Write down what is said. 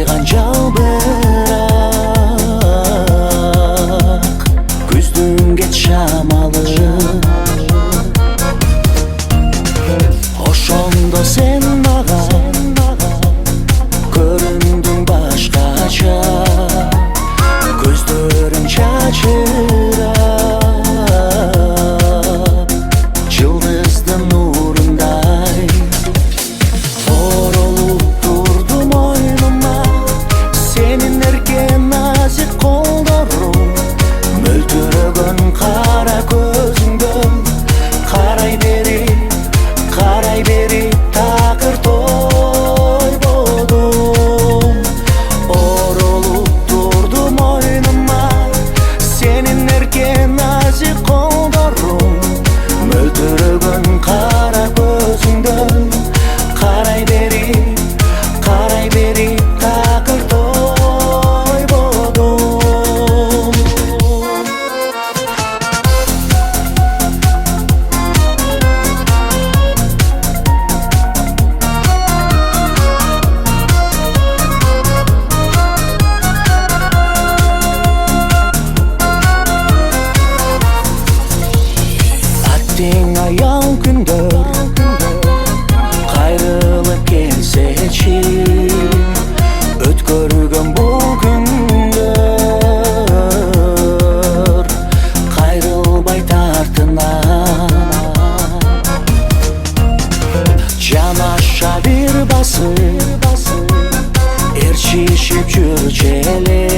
жайган жалбырак күздүн кеч шамалы ошондо сен мага көрүндүң башкача көздөрүң чачырап жылдыздын нурундай оролуп турдум мойнума сенин эрке назик колдоруң мөлтүрөгөн кара көзүңдөн карай бери такыр тойбодум оролуп турдум мойнума сенин эрке назик колдоруң мөлтүрөгөн кара көзүңдөн карай бери такыр тойбодум аттең аял күндөр кайрылып келсечи өткөргөн бул күндөр кайрылбай тартынан жанаша бир басып ээрчишип жүрчү эле